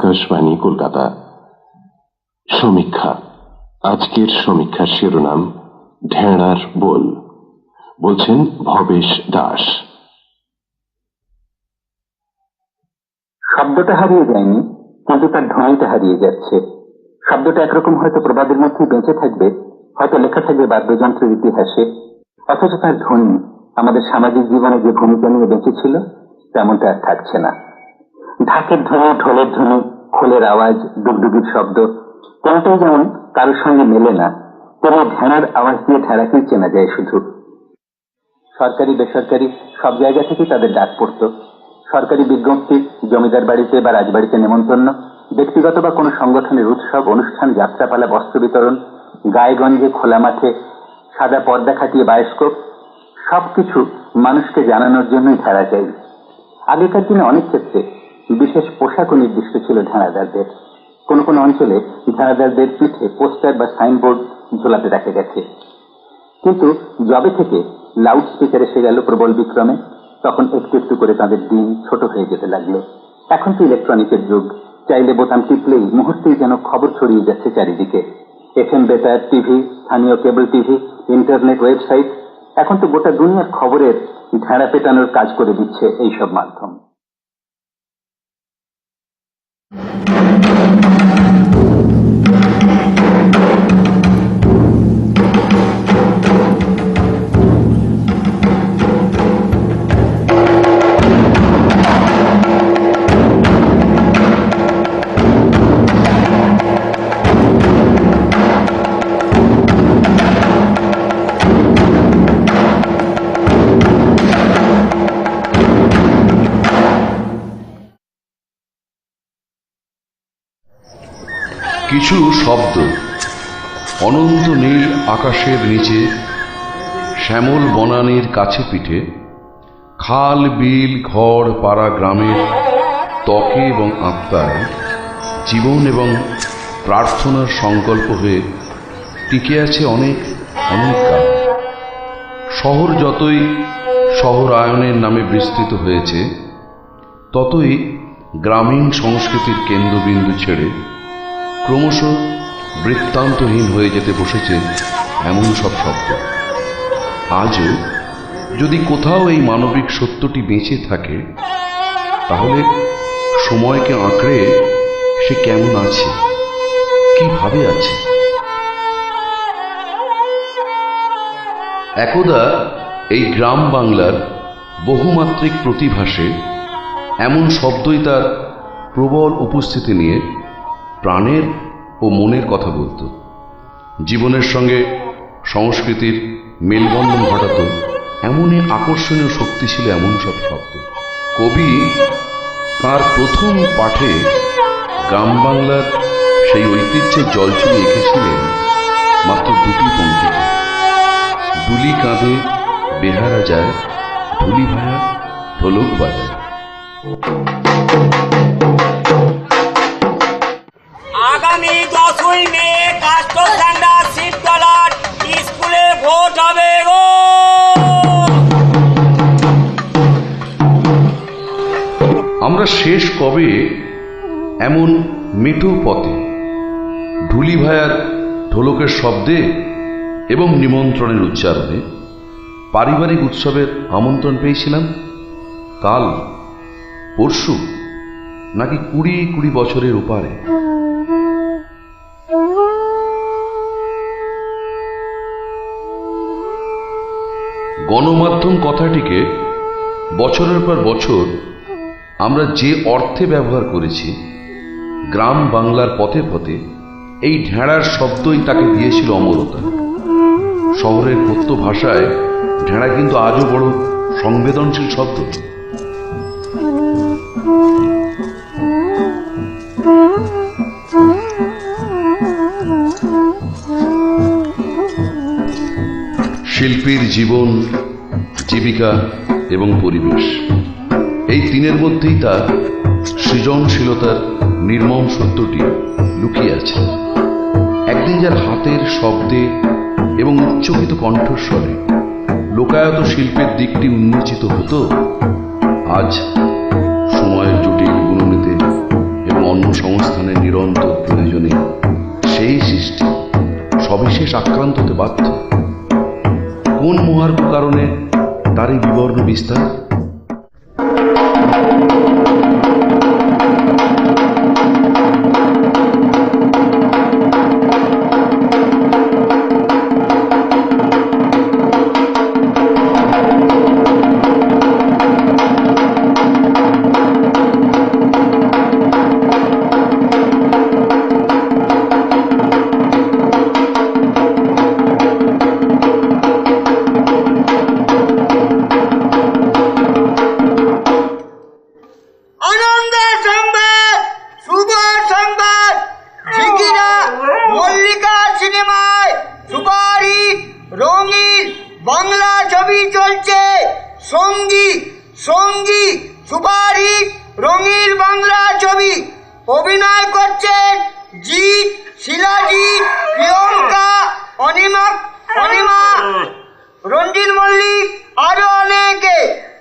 আকাশবাণী কলকাতা। সমীক্ষা। আজকের সমীক্ষার শিরোনাম ঢেঁড়ার বোল। বলছেন ভবেশ দাস। শব্দটা হারিয়ে যায়নি, কিন্তু তার ধ্বনিটা হারিয়ে যাচ্ছে। শব্দটা একরকম হয়তো প্রবাদের মধ্যে বেঁচে থাকবে, হয়তো লেখা থাকবে বাদ্যযন্ত্রের ইতিহাসে, অথচ তার ধ্বনি আমাদের সামাজিক জীবনে যে ভূমিকা নিয়ে বেঁচে ছিল তেমনটা আর থাকছে না। ঢাকের ধ্বনি, ঢোলের ধ্বনি, খোলের আওয়াজ, ডুগডুগির শব্দ কোনটাই যেমন কারোর সঙ্গে মেলে না, তেমন ঢেঁড়ার আওয়াজ দিয়ে ঢেঁড়াকেই চেনা যায় শুধু। সরকারি বেসরকারি সব জায়গা থেকে তাদের ডাক পড়তো। সরকারি বিজ্ঞপ্তি, জমিদার বাড়িতে বা রাজবাড়িতে নেমন্তন্ন, ব্যক্তিগত বা কোনো সংগঠনের উৎসব, অনুষ্ঠান, যাত্রাপালা, বস্ত্র বিতরণ, গায়েগঞ্জে, খোলা মাঠে, সাদা পর্দা খাটিয়ে বায়োস্কোপ, সবকিছু মানুষকে জানানোর জন্যই ঢেঁড়া চাই। আগেকার দিনে অনেক ক্ষেত্রে বিশেষ পোশাকও নির্দিষ্ট ছিল ঢেঁড়াদারদের। কোনো কোনো অঞ্চলে ঢেঁড়াদারদের পিঠে পোস্টার বা সাইনবোর্ড ঝোলাতে দেখা গেছে। কিন্তু যবে থেকে লাউড স্পিকার এসে গেল প্রবল বিক্রমে, তখন একটু একটু করে তাদের দিন ছোট হয়ে যেতে লাগলো। এখন তো ইলেকট্রনিকের যুগ, চাইলে বোতাম টিপলেই মুহূর্তেই যেন খবর ছড়িয়ে যাচ্ছে চারিদিকে। FM বেতার, টিভি, স্থানীয় কেবল টিভি, ইন্টারনেট, ওয়েবসাইট, এখন তো গোটা দুনিয়ার খবরের ঢেঁড়া পেটানোর কাজ করে দিচ্ছে এইসব মাধ্যম। কিছু শব্দ অনন্ত নীল আকাশের নিচে, শ্যামল বনানীর কাছে পিঠে, খাল, বিল, ঘর, পাড়া, গ্রামের ত্বকে এবং আত্মায় জীবন এবং প্রার্থনার সংকল্প হয়ে টিকে আছে অনেক অনেক কাল। শহর যতই শহরায়নের নামে বিস্তৃত হয়েছে, ততই গ্রামীণ সংস্কৃতির কেন্দ্রবিন্দু ছেড়ে ক্রমশ বৃত্তান্তহীন হয়ে যেতে বসেছে এমন সব শব্দ। আজও যদি কোথাও এই মানবিক সত্যটি বেঁচে থাকে, তাহলে সময়কে আঁকড়ে সে কেমন আছে, কিভাবে আছে। একদা এই গ্রাম বাংলার বহুমাত্রিক প্রতিভাসে এমন শব্দই তার প্রবল উপস্থিতি নিয়ে প্রাণের ও মনের কথা বলত। জীবনের সঙ্গে সংস্কৃতির মেলবন্ধন ঘটাত এমনই আকর্ষণীয় শক্তি ছিল এমন সব শব্দ। কবি তাঁর প্রথম পাঠে গ্রাম বাংলার সেই ঐতিহ্যের জলছবি এঁকেছিলেন মাত্র দুটি পংক্তিতে। ডুলি কাঁধে বেহারা যায়, ঢুলি ভায়া ঢোলক বাজায়। আগামী 10ই মে কাস্টসান্ডা শিবতলার স্কুলে ভোট হবে গো। আমরা শেষ কবে এমন মেঠো পথে ঢুলি ভায়ার ঢোলকের শব্দে এবং নিমন্ত্রণের উচ্চারণে পারিবারিক উৎসবের আমন্ত্রণ পেয়েছিলাম? কাল, পরশু, নাকি 20 বছরের ওপারে? গণমাধ্যম কথাটিকে বছরের পর বছর আমরা যে অর্থে ব্যবহার করেছি, গ্রাম বাংলার পথে পথে এই ঢেঁড়ার শব্দই তাকে দিয়েছিল অমরতা। শহরের কথ্য ভাষায় ঢেঁড়া কিন্তু আজও বড় সংবেদনশীল শব্দ। শিল্পীর জীবন, জীবিকা এবং পরিবেশ, এই তিনের মধ্যেই তার সৃজনশীলতার নির্মম সত্যটি লুকিয়ে আছে। একদিন যার হাতের শব্দে এবং উচ্চকিত কণ্ঠস্বরে লোকায়ত শিল্পের দিকটি উন্মোচিত হতো, আজ সময়ের জটিল গুণনীতে এবং কর্মসংস্থানের নিরন্তর প্রয়োজনে সেই সৃষ্টি সবিশেষ আক্রান্ত হতে বাধ্য। কোন মহার্ঘ কারণে তার এই বিবর্ণ বিস্তার? বাংলা ছবি চলছে সঙ্গী সঙ্গী সুপারহিট রঙিন বাংলা ছবি। অভিনয় করছেন জিৎ, শিলাজিৎ, প্রিয়ঙ্কা, অনিমা, রঞ্জিত মল্লিক, আরো অনেকে।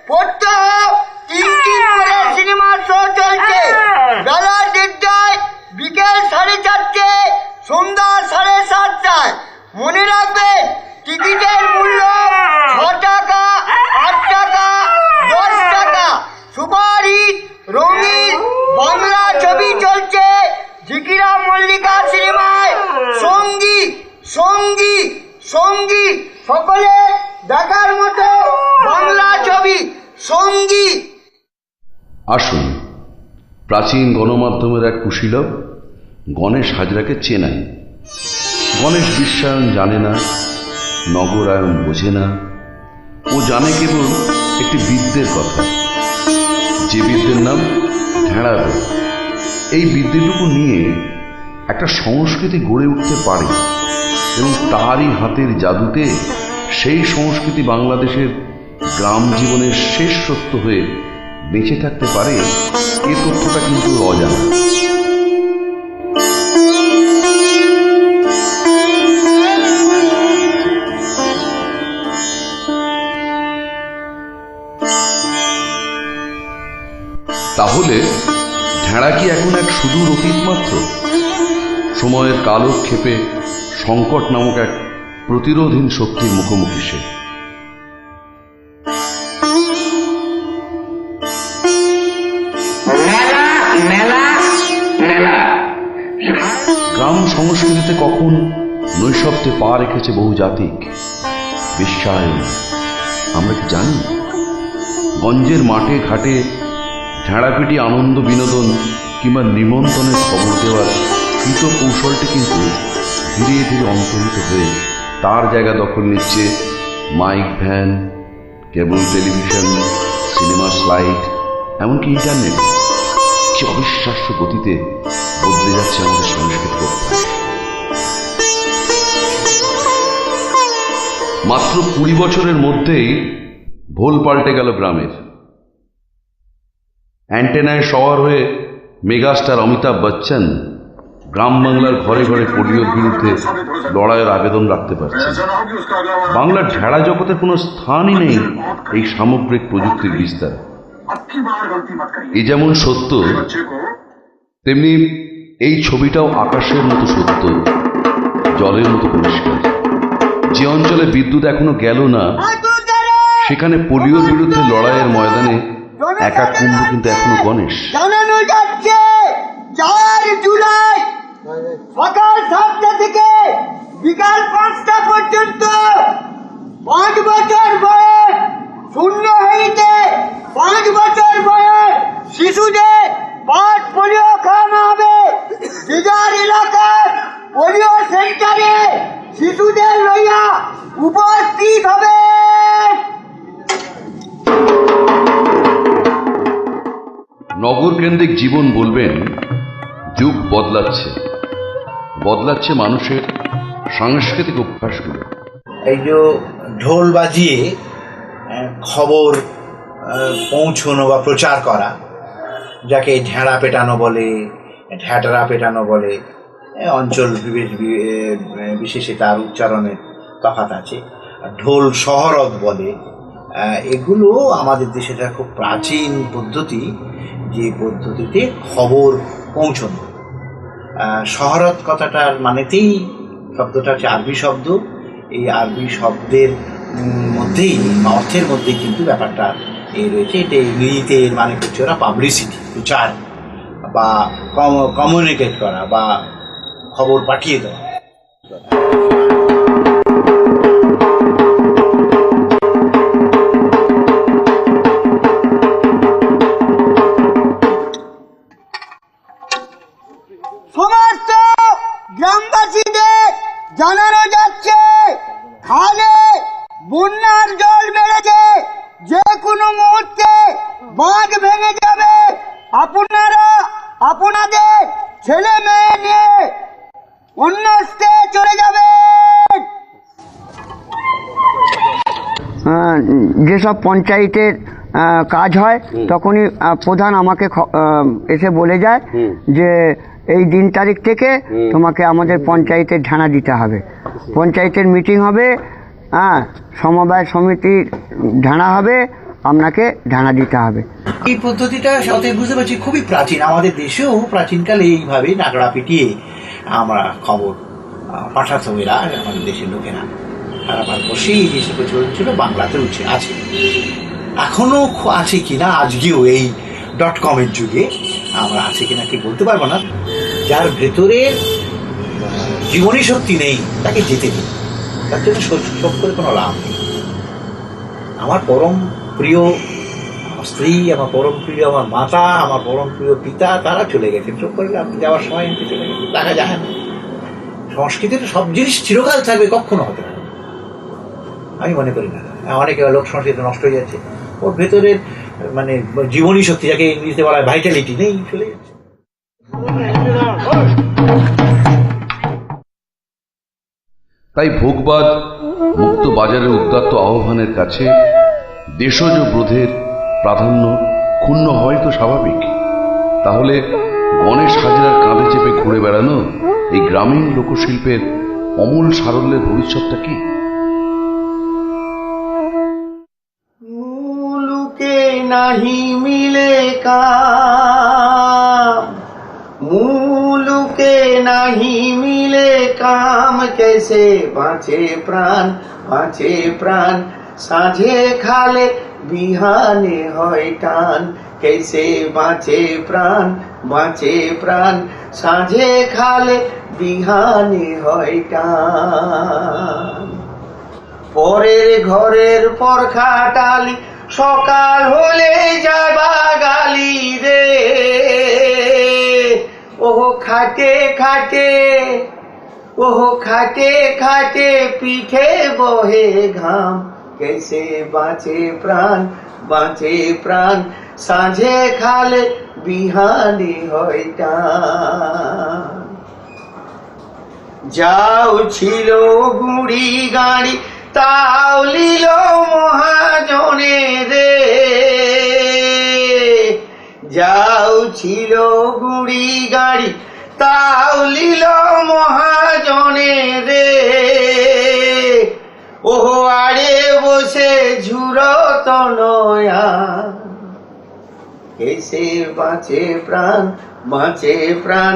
প্রত্যহ 3টি করে সিনেমা শো চলছে। বেলা 1:30টায়, বিকেল 4:30, সন্ধ্যা 7:30টায়। মনে রাখবেন, টিকিটের মূল্য 6 টাকা, 8 টাকা, 10 টাকা। সুপারহিট রঙিন বাংলা ছবি চলছে ঝিকিরা মল্লিকা সিনেমায় সঙ্গী সঙ্গী সঙ্গী। সকলে দেখার মতো বাংলা ছবি সঙ্গী। আসুন, প্রাচীন গণমাধ্যমের এক কুশীলব গণেশ হাজরাকে চেনাই। গণেশ বিশ্বায়ন জানে না, নগরায়ন বোঝে না। ও জানে কেবল একটি বিদ্যের কথা, যে বিদ্যের নাম ঢেঁড়া রোগ। এই বিদ্যেটুকু নিয়ে একটা সংস্কৃতি গড়ে উঠতে পারে এবং তারই হাতের জাদুতে সেই সংস্কৃতি বাংলাদেশের গ্রাম জীবনের শেষ সত্য হয়ে বেঁচে থাকতে পারে, এ তথ্যটা কিন্তু অজানা। তাহলে ঢেঁড়া কি এখন এক সুদূর অতীত মাত্র? সময়ের কালক্ষেপে সংকট নামক এক প্রতিরোধহীন শক্তির মুখোমুখি সে। গ্রাম সংস্কৃতিতে কখন নৈশব্দে পা রেখেছে বহু জাতিক বিশ্বায়ন, আমরা কি জানি? গঞ্জের মাঠে ঘাটে ঝাড়াপিটি আনন্দ বিনোদন কিংবা নিমন্ত্রণের খবর দেওয়ার কৃত কৌশলটি কিন্তু ধীরে ধীরে অন্তর্হিত হয়ে তার জায়গা দখল নিচ্ছে মাইক ভ্যান, কেবল টেলিভিশন, সিনেমা স্লাইড, এমনকি ইন্টারনেট। কি অবিশ্বাস্য গতিতে বদলে যাচ্ছে আমাদের সাংস্কৃতিক অভ্যাস। মাত্র 20 বছরের মধ্যেই ভোল পাল্টে গেল গ্রামের। অ্যান্টেনায় সওয়ার হয়ে মেগাস্টার অমিতাভ বচ্চন গ্রাম বাংলার ঘরে ঘরে পোলিওর বিরুদ্ধে লড়াইয়ের আবেদন রাখতে পারছে। বাংলার ঢেড়া জগতের কোনো স্থানই নেই এই সামগ্রিক প্রযুক্তির বিস্তার। এ যেমন সত্য, তেমনি এই ছবিটাও আকাশের মতো সত্য, জলের মতো পরিষ্কার। যে অঞ্চলে বিদ্যুৎ এখনো গেল না, সেখানে পোলিওর বিরুদ্ধে লড়াইয়ের ময়দানে একা কুম্ভ কিন্তু এখনো গণেশ। জানানো যাচ্ছে 4 জুলাই সকাল 7টা থেকে বিকাল 5টা পর্যন্ত 5 বছর বয়স শূন্য হইতে 5 বছর বয়স শিশুদের পাঁচ পোলিও খাওয়ানো হবে। যার এলাকার পোলিও সেন্টারে শিশুদের লইয়া উপস্থিত হবে। নগর কেন্দ্রিক জীবন বলবেন, যুগ বদলাচ্ছে, বদলাচ্ছে মানুষের সাংস্কৃতিক অভ্যাসগুলো। এই যে ঢোল বাজিয়ে খবর পৌঁছানো বা প্রচার করা, যাকে ঢেঁড়া পেটানো বলে, ঢ্যাটরা পেটানো বলে, অঞ্চল বিশেষে তার উচ্চারণের তফাৎ আছে। ঢোল শহরত বলে। এগুলো আমাদের দেশে খুব প্রাচীন পদ্ধতি, যে পদ্ধতিতে খবর পৌঁছনো। শহরত কথাটার মানেতেই শব্দটা হচ্ছে আরবি শব্দ। এই আরবি শব্দের মধ্যেই অর্থের মধ্যেই কিন্তু ব্যাপারটা এই রয়েছে। এটা ইংরেজিতে মানে হচ্ছে ওরা পাবলিসিটি, প্রচার বা কমিউনিকেট করা বা খবর পাঠিয়ে দেওয়া। সমস্ত গ্রামবাসীদের জানানো যাচ্ছে, খালে বন্যার জল বেড়েছে, যে কোনো মুহূর্তে বাঁধ ভেঙে যাবে। আপনারা আপনাদের ছেলে মেয়ে নিয়ে অন্যত্র চলে যাবেন। যেসব পঞ্চায়েতের কাজ হয় তখনই প্রধান আমাকে এসে বলে যায় যে এই দিন তারিখ থেকে তোমাকে আমাদের পঞ্চায়েতের ঢানা দিতে হবে, পঞ্চায়েতের মিটিং হবে, সমবায় সমিতির ঢানা হবে, আপনাকে ঢানা দিতে হবে। এই পদ্ধতিটা সাথে বুঝতে পারছি খুবই প্রাচীন। আমাদের দেশেও প্রাচীনকালে এইভাবে নাগড়া পিটিয়ে আমরা খবর পাঠাতো। এরা আমাদের দেশের লোকেরা সারা ভারতবর্ষে এই জিনিসটা প্রচলন ছিল, বাংলাতেও আছে, এখনো আছে কিনা আজকেও এই .com-এর যুগে আমরা আছে কিনা ঠিক বলতে পারবো না। যার ভেতরে জীবনী শক্তি নেই তাকে যেতে দিন, তার জন্য শোক করে কোনো লাভ নেই। আমার পরম প্রিয় স্ত্রী, আমার পরম প্রিয় আমার মাতা, আমার পরম প্রিয় পিতা, তারা চলে গেছেন। শোক করে যাওয়ার সময় এমনি চলে গেছে, দেখা যায় না। সংস্কৃতির সব জিনিস চিরকাল থাকবে, কখনো হবে না, আমি মনে করি না। অনেকে লোক সংস্কৃতি নষ্ট হয়ে যাচ্ছে, ওর ভেতরের মানে জীবনী শক্তি, যাকে ইংরেজিতে বলা হয় ভাইটালিটি, নেই, চলে যাচ্ছে। তাই ভোগবাদ মুক্ত বাজারের উদ্যত্ত আহ্বানের কাছে দেশজ বোধের প্রাধান্য ক্ষুণ্ণ হয় তো স্বাভাবিক। তাহলে গণেশ হাজরার কাঁধে চেপে ঘুরে বেড়ানো এই গ্রামীণ লোকশিল্পের অমূল সারল্যের ভবিষ্যৎটা কি? মুলুকে নাহি মিলে কাম, মুলুকে নাহি মিলে কাম, कैसे বাঁচে প্রাণ, বাঁচে প্রাণ, সাঁঝে খালে বিহানে হয় টান, कैसे বাঁচে প্রাণ, বাঁচে প্রাণ, সাঁঝে খালে বিহানে হয় টান। পরের ঘরের পরখাটালি সকাল হলে যাবা গালি রে, ওহো খাটে খাটে, ওহো খাটে খাটে পিঠে বহে ঘাম, कैसे বাঁচে প্রাণ, বাঁচে প্রাণ, সাঁঝে খালে বিহানি হয় টান। যাও ছিল গুড়ি গাড়ি তাও লিল মহাজনে রে, যাও ছিল গুড়ি গাড়ি তাও লিল মহাজনে রে, ওহো আড়ে বসে ঝুরো তনয়া, कैसे বাঁচে প্রাণ, বাঁচে প্রাণ,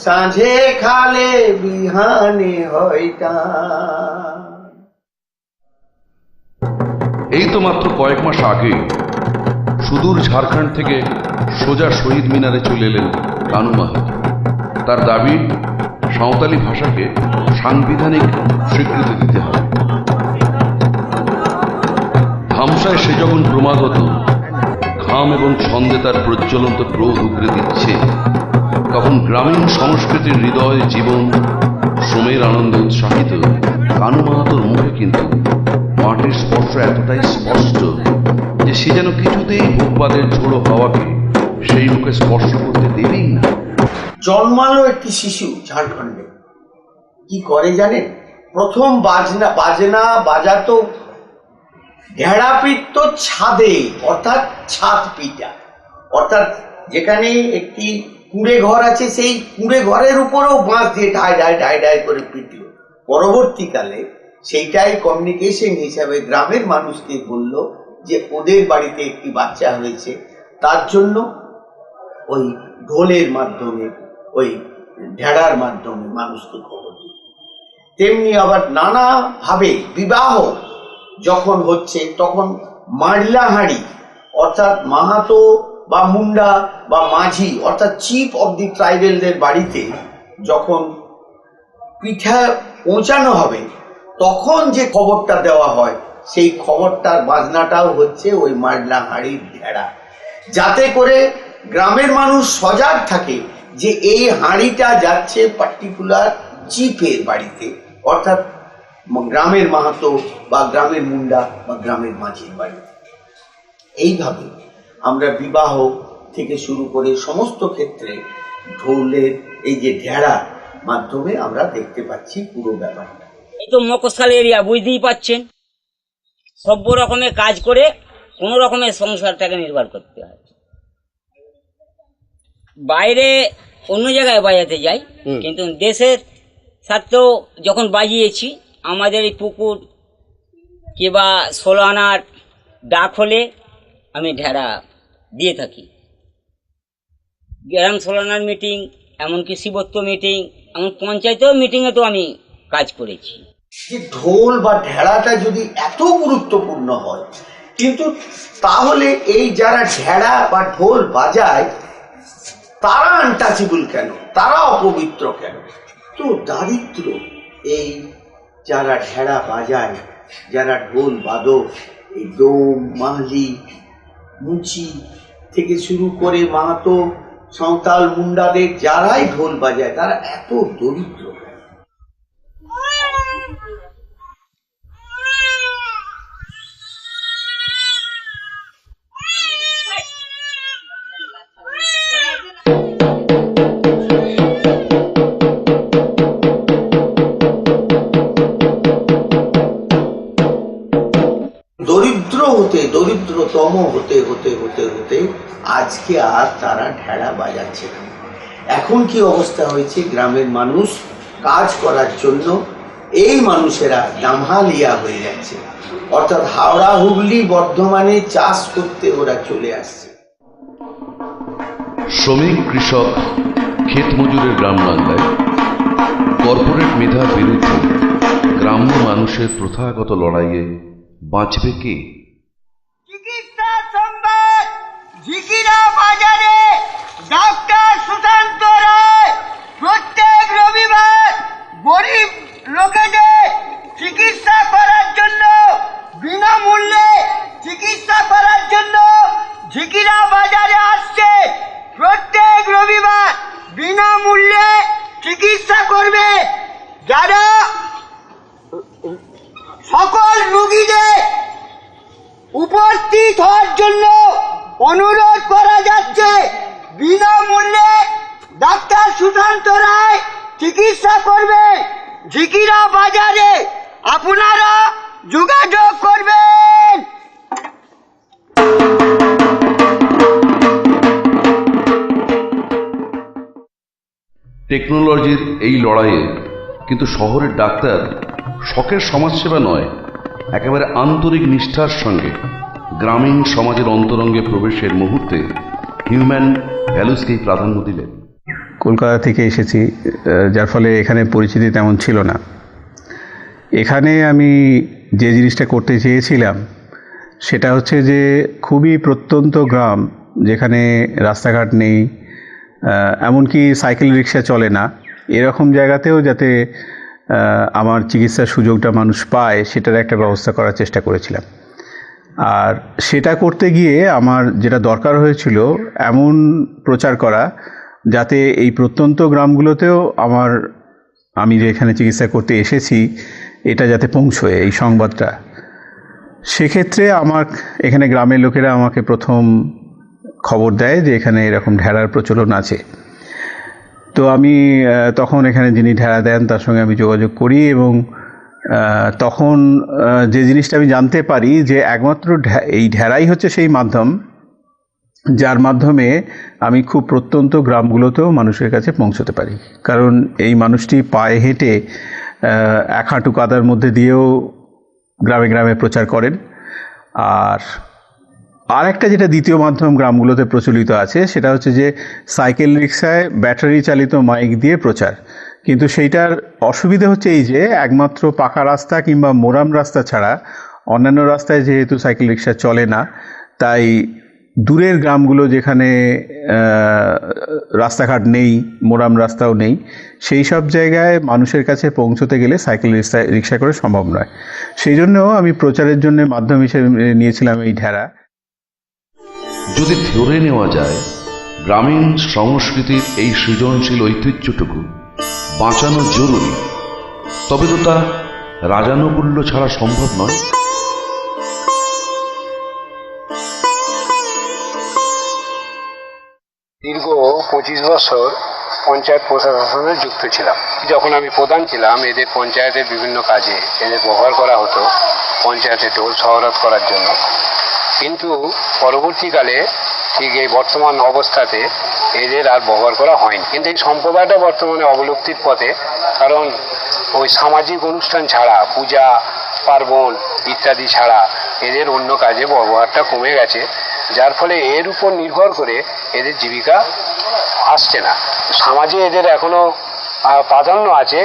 সাঁঝে খালে বিহানে হয় টান। এই তো মাত্র কয়েক মাস আগে সুদূর ঝাড়খণ্ড থেকে সোজা শহীদ মিনারে চলে এলেন কানু মাহাতো। তার দাবি সাঁওতালি ভাষাকে সাংবিধানিক স্বীকৃতি দিতে হবে। ধামসায় সে যখন ক্রমাগত ঘাম এবং ছন্দে তার প্রজ্বলন্ত ক্রোধ উগরে দিচ্ছে, তখন গ্রামীণ সংস্কৃতির হৃদয় জীবন শ্রমের আনন্দে উৎসাহিত কানু মাহাতোর মুখে কিন্তু মাটির স্পর্শ এতটাই স্পষ্ট যে সে যেন কিছুতেই ভোগবাদের ঝোড়ো হাওয়াকে সেই মুখে স্পর্শ করতে দেবেই না। জন্মালো একটি শিশু ঝাড়খণ্ডে, কি করে জানেন? প্রথম বাজনা বাজাতো ঢেড়া পিটতো ছাদে, অর্থাৎ ছাদ পিটা, অর্থাৎ যেখানে একটি কুঁড়ে ঘর আছে সেই কুঁড়ে ঘরের উপরেও বাঁশ দিয়ে ঢাই ঢাই ঢাই ঢাই করে পিটল। পরবর্তীকালে সেইটাই কমিউনিকেশন হিসাবে গ্রামের মানুষকে বলল যে ওদের বাড়িতে একটি বাচ্চা হয়েছে, তার জন্য ওই ঢোলের মাধ্যমে, ওই ঢেড়ার মাধ্যমে মানুষকে খবর দিত। তেমনি আবার নানাভাবে বিবাহ যখন হচ্ছে তখন মারলা হাঁড়ি অর্থাৎ মাহাতো বা মুন্ডা বা মাঝি অর্থাৎ চিফ অব দি ট্রাইবেলদের বাড়িতে যখন পিঠা পৌঁছানো হবে তখন যে খবরটা দেওয়া হয় সেই খবরটার বাজনাটাও হচ্ছে ওই মারলা হাঁড়ির ঢেড়া, যাতে করে গ্রামের মানুষ সজাগ থাকে যে এই হাঁড়িটা যাচ্ছে পার্টিকুলার চিফের বাড়িতে, অর্থাৎ গ্রামের মাহাতো বা গ্রামের মুন্ডা বা গ্রামের মাঝির বাড়িতে। এইভাবে আমরা বিবাহ থেকে শুরু করে সমস্ত ক্ষেত্রে ঢোলের এই যে ঢেড়া মাধ্যমে আমরা দেখতে পাচ্ছি পুরো ব্যাপারটা। এই তো মফস্বল এরিয়া, বুঝতেই পাচ্ছেন, সব রকমের কাজ করে কোনো রকমের সংসারটাকে নির্ভর করতে হয়। বাইরে অন্য জায়গায় বাজাতে যাই, কিন্তু দেশের সাথেও যখন বাজিয়েছি আমাদের এই পুকুর কিংবা 16 আনার ডাক হলে আমি ঢেড়া দিয়ে থাকি। গ্রাম 16 আনার মিটিং, এমনকি শিবত্ব মিটিং, এমন পঞ্চায়েতেও মিটিংয়ে তো আমি কাজ করেছি। যে ঢোল বা ঢেড়াটা যদি এত গুরুত্বপূর্ণ হয়, কিন্তু তাহলে এই যারা ঢেড়া বা ঢোল বাজায় তারা আনটাচেবল কেন, তারা অপবিত্র কেন? তো দারিদ্র এই যারা ঢেড়া বাজায়, যারা ঢোল বাদক, এই ডোম, মাহলি, মুচি থেকে শুরু করে মাহাতো, সাঁওতাল, মুন্ডাদের যারাই ঢোল বাজায় তারা এত দরিদ্র কেন? দরিদ্রতম হতে হতে হতে হতে আজকে আর তারা ঢেড়া বাজাচ্ছে না। এখন কি অবস্থা হয়েছে, গ্রামের মানুষ কাজ করার জন্য এই মানুষেরা দামহালিয়া হয়ে যাচ্ছে, অর্থাৎ হাওড়া, হুগলি, বর্ধমানে চাষ করতে ওরা চলে আসছে। শ্রমিক, কৃষক, ক্ষেত মজুরের গ্রাম বাংলায় কর্পোরেট মেধার বিরুদ্ধে গ্রাম্য মানুষের প্রথাগত লড়াইয়ে বাঁচবে কে? চিকিৎসা সংবাদ, ঝিকিরা বাজারে ডক্টর সুশান্ত রায় প্রত্যেক রবিবার গরিব লোকেদের চিকিৎসা করার জন্য, বিনামূল্যে চিকিৎসা করার জন্য ঝিকিরা বাজারে আসছে। প্রত্যেক রবিবার বিনামূল্যে চিকিৎসা করবে। যারা সকল রোগীদের উপস্থিত হওয়ার জন্য অনুরোধ করা যাচ্ছে। বিনামূল্যে ডাক্তার সুশান্ত রায় চিকিৎসা করবে। ঝিকিরা বাজারে আপনারা যোগাযোগ করবেন। টেকনোলজির এই লড়াইয়ে কিন্তু শহরের ডাক্তার শখের সমাজসেবা নয়, একেবারে আন্তরিক নিষ্ঠার সঙ্গে গ্রামীণ সমাজের অন্তরঙ্গে প্রবেশের মুহূর্তে হিউম্যান ভ্যালুসকেই প্রাধান্য দিলেন। কলকাতা থেকে এসেছি, যার ফলে এখানে পরিচিতি তেমন ছিল না। এখানে আমি যে জিনিসটা করতে চেয়েছিলাম সেটা হচ্ছে যে খুবই প্রত্যন্ত গ্রাম, যেখানে রাস্তাঘাট নেই, এমনকি সাইকেল রিক্সা চলে না, এরকম জায়গাতেও যাতে আমার চিকিৎসার সুযোগটা মানুষ পায় সেটার একটা ব্যবস্থা করার চেষ্টা করেছিলাম। আর সেটা করতে গিয়ে আমার যেটা দরকার হয়েছিল এমন প্রচার করা যাতে এই প্রত্যন্ত গ্রামগুলোতেও আমি যে এখানে চিকিৎসা করতে এসেছি এটা যাতে পৌঁছয় এই সংবাদটা। সেক্ষেত্রে আমার এখানে গ্রামের লোকেরা আমাকে প্রথম খবর দেয় যে এখানে এরকম ঢেড়ার প্রচলন আছে। তো আমি তখন এখানে যিনি ঢেড়া দেন তার সঙ্গে আমি যোগাযোগ করি এবং তখন যে জিনিসটা আমি জানতে পারি যে একমাত্র এই ঢেড়াই হচ্ছে সেই মাধ্যম যার মাধ্যমে আমি খুব প্রত্যন্ত গ্রামগুলোতেও মানুষের কাছে পৌঁছতে পারি। কারণ এই মানুষটি পায়ে হেঁটে এক হাঁটু কাদার মধ্যে দিয়েও গ্রামে গ্রামে প্রচার করেন। আর আর একটা যেটা দ্বিতীয় মাধ্যম গ্রামগুলোতে প্রচলিত আছে সেটা হচ্ছে যে সাইকেল রিক্সায় ব্যাটারি চালিত মাইক দিয়ে প্রচার। কিন্তু সেইটার অসুবিধা হচ্ছে এই যে একমাত্র পাকা রাস্তা কিংবা মোরাম রাস্তা ছাড়া অন্যান্য রাস্তায় যেহেতু সাইকেল রিক্সা চলে না, তাই দূরের গ্রামগুলো যেখানে রাস্তাঘাট নেই, মোরাম রাস্তাও নেই, সেই সব জায়গায় মানুষের কাছে পৌঁছতে গেলে সাইকেল রিক্সা করে সম্ভব নয়। সেই জন্য আমি প্রচারের জন্য মাধ্যম হিসেবে নিয়েছিলাম এই ঢেড়া। যদি ধরে নেওয়া যায় গ্রামীণ সংস্কৃতির এই সৃজনশীল ঐতিহ্যটুকু বাঁচানো জরুরি, তবে তো তা রাজানুকূল্য ছাড়া সম্ভব নয়। দীর্ঘ 25 বছর পঞ্চায়েত প্রশাসনে যুক্ত ছিলাম। যখন আমি প্রধান ছিলাম, এদের পঞ্চায়েতের বিভিন্ন কাজে এদের ব্যবহার করা হতো পঞ্চায়েতে ঢোল সহরত করার জন্য। কিন্তু পরবর্তীকালে ঠিক এই বর্তমান অবস্থাতে এদের আর ব্যবহার করা হয়নি। কিন্তু এই সম্প্রদায়টা বর্তমানে অবলুপ্তির পথে, কারণ ওই সামাজিক অনুষ্ঠান ছাড়া, পূজা পার্বণ ইত্যাদি ছাড়া এদের অন্য কাজে ব্যবহারটা কমে গেছে, যার ফলে এর উপর নির্ভর করে এদের জীবিকা আসছে না। সমাজে এদের এখনো প্রাধান্য আছে,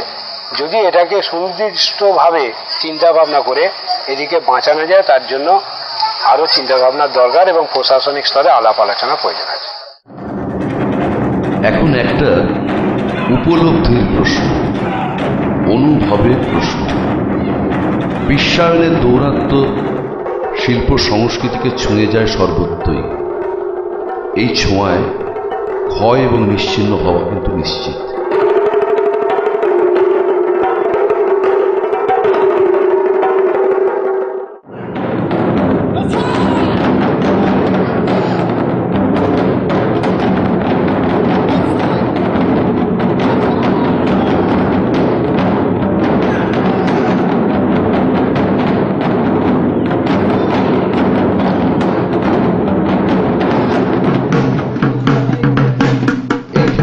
যদি এটাকে সুনির্দিষ্টভাবে চিন্তা ভাবনা করে এদিকে বাঁচানো যায়, তার জন্য আরও চিন্তা ভাবনার দরকার এবং প্রশাসনিক স্তরে আলাপ আলোচনা প্রয়োজন আছে। এখন একটা উপলব্ধির প্রশ্ন, অনুভবের প্রশ্ন। বিশ্বায়নের দৌরাত্ম্য শিল্প সংস্কৃতিকে ছুঁয়ে যায় সর্বত্রই। এই ছোঁয়ায় ক্ষয় এবং নিশ্চিহ্ন হওয়া কিন্তু নিশ্চিত।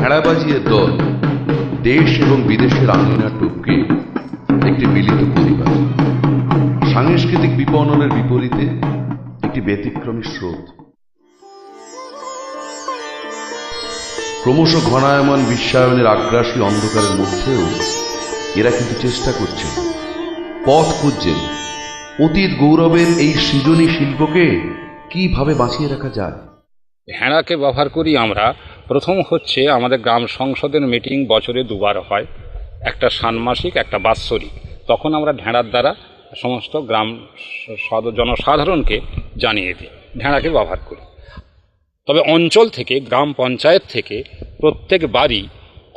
ঢেড়াবাজিয়ের দল দেশ এবং বিদেশের আঙিনা টপকে একটি মিলিত পরিবার, সাংস্কৃতিক বিপণনের বিপরীতে একটি ব্যতিক্রমী স্রোত। ক্রমশ ঘনায়মান বিশ্বায়নের আগ্রাসী অন্ধকারের মধ্যেও এরা কিন্তু চেষ্টা করছেন, পথ খুঁজছেন অতীত গৌরবের এই সৃজনী শিল্পকে কিভাবে বাঁচিয়ে রাখা যায়। ঢেঁড়াকে ব্যবহার করি আমরা। প্রথম হচ্ছে আমাদের গ্রাম সংসদের মিটিং বছরে দুবার হয়, একটা ষান্মাসিক, একটা বাৎসরিক। তখন আমরা ঢেঁড়ার দ্বারা সমস্ত গ্রাম জনসাধারণকে জানিয়ে দিই, ঢেঁড়াকে ব্যবহার করি। তবে অঞ্চল থেকে, গ্রাম পঞ্চায়েত থেকে প্রত্যেক বাড়ি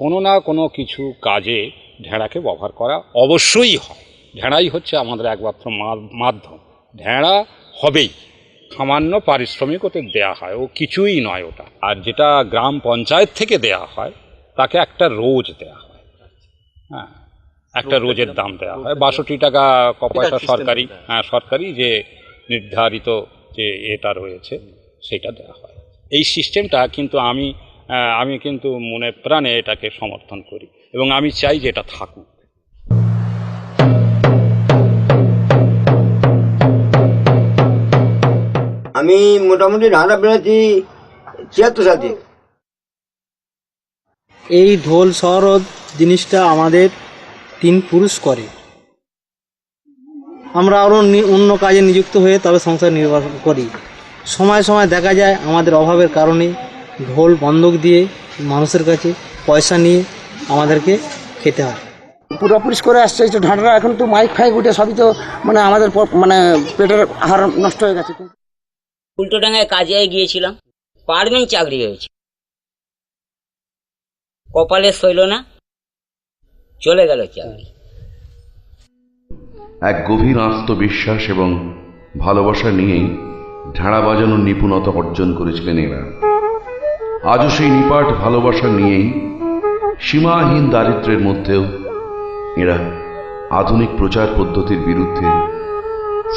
কোনো না কোনো কিছু কাজে ঢেঁড়াকে ব্যবহার করা অবশ্যই হয়। ঢেঁড়াই হচ্ছে আমাদের একমাত্র মাধ্যম। ঢেঁড়া হবেই, সামান্য পারিশ্রমিক ওতে দেওয়া হয়, ও কিছুই নয় ওটা। আর যেটা গ্রাম পঞ্চায়েত থেকে দেয়া হয় তাকে একটা রোজ দেয়া হয়। হ্যাঁ, একটা রোজের দাম দেওয়া হয় 62 টাকা পয়সা সরকারি। হ্যাঁ, সরকারি যে নির্ধারিত যে এটা রয়েছে সেটা দেওয়া হয়। এই সিস্টেমটা কিন্তু আমি কিন্তু মনে প্রাণে এটাকে সমর্থন করি এবং আমি চাই যে এটা থাকুক। আমি মোটামুটি ঢাকা বেড়েছি 76 সাল থেকে। এই ঢোল সহরদ জিনিসটা আমাদের 3 পুরুষ করে। আমরা আরও অন্য কাজে নিযুক্ত হয়ে তবে সংসার নির্বাহ করি। সময় সময় দেখা যায় আমাদের অভাবের কারণে ঢোল বন্ধক দিয়ে মানুষের কাছে পয়সা নিয়ে আমাদেরকে খেতে হয়। পুরোপুরি করে আসছে এই ঢাঁড়া, এখন তো মাইক ফাইক উঠে সবই তো মানে আমাদের মানে পেটের আহার নষ্ট হয়ে গেছে। উল্টোডাঙ্গায় কাজে গিয়েছিলাম, পারমেন্ট চাকরি হয়েছে, কপালে সইল না, চলে গেল চাকরি। এক গভীর আত্মবিশ্বাস এবং ভালোবাসা নিয়েই ঢেঁড়া বাজানোর নিপুণতা অর্জন করেছিলেন এরা। আজও সেই নিপাট ভালোবাসা নিয়েই সীমাহীন দারিদ্র্যের মধ্যেও এরা আধুনিক প্রচার পদ্ধতির বিরুদ্ধে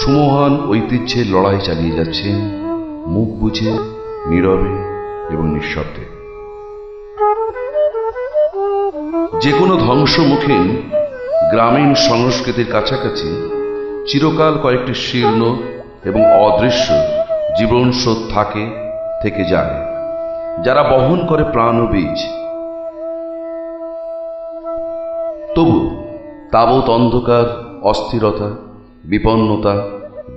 সুমহান ঐতিহ্যের লড়াই চালিয়ে যাচ্ছেন, মুখ বুঝে, নীরবে এবং নিঃশব্দে। যে কোনো ধ্বংসমুখীন গ্রামীণ সংস্কৃতির কাছাকাছি চিরকাল কয়েকটি শীর্ণ এবং অদৃশ্য জীবন স্রোত থাকে, থেকে যায়, যারা বহন করে প্রাণ ও বীজ। তবু তাবৎ অন্ধকার, অস্থিরতা, বিপন্নতা,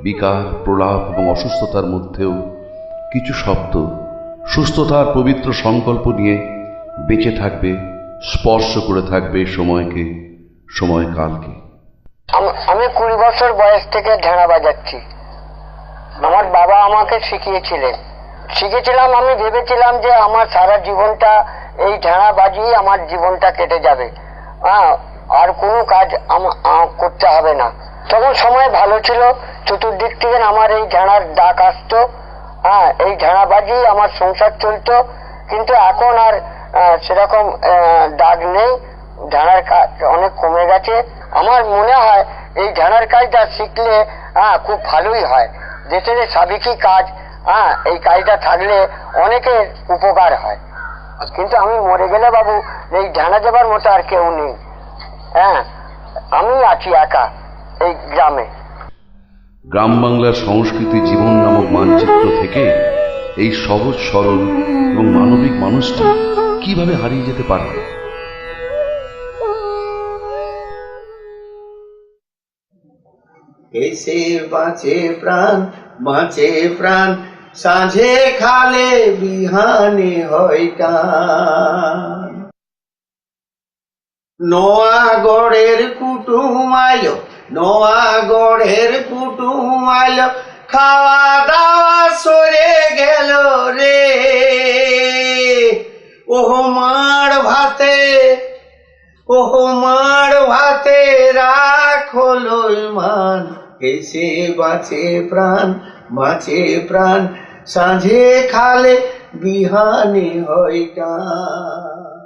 বিকার, প্রলাপ এবং অসুস্থতার মধ্যেও কিছু শব্দ সুস্থতার পবিত্র সংকল্প নিয়ে বেঁচে থাকবে, স্পর্শ করে থাকবে সময়কে, সময়কালকে। আমি 20 বছর বয়স থেকে ঢেঁড়া বাজাচ্ছি। আমার বাবা আমাকে শিখিয়েছিলাম। আমি ভেবেছিলাম যে আমার সারা জীবনটা এই ঢেঁড়া বাজিয়ে আমার জীবনটা কেটে যাবে, আর কোনো কাজ করতে হবে না। তখন সময় ভালো ছিল, চতুর্দিক থেকে আমার এই ঢেঁড়ার ডাক আসতো, এই ঢেঁড়া বাজিয়ে আমার সংসার চলতো। কিন্তু এখন আর সেরকম ডাক নেই, ঢেঁড়ার কাজ অনেক কমে গেছে। আমার মনে হয় এই ঢেঁড়ার কাজটা শিখলে খুব ভালোই হয়। দেশের সাবেকি কাজ, এই কাজটা থাকলে অনেকের উপকার হয়। কিন্তু আমি মরে গেলে বাবু এই ঢেঁড়া দেবার মতো আর কেউ নেই। আমি আছি একা এই গ্রামে। গ্রাম বাংলার সংস্কৃতি জীবন নামক মানচিত্র থেকে এই সহজ সরল এবং মানবিক মানুষটি কিভাবে হারিয়ে যেতে পারে? এসে বাঁচে প্রাণ, বাঁচে প্রাণ, সাঁঝে খালে বিহানে হয় টান। নোয়াগড়ের কুটুম আইলো, নোয়াগড়ের কুটুম আইলো, খাওয়া দাওয়া সরে গেল রে। ওহো মার ভাতে, ওহো মার ভাতে রাখো মান। এসে বাঁচে প্রাণ, বাঁচে প্রাণ, সাঁঝে খালে বিহানে হয় টান।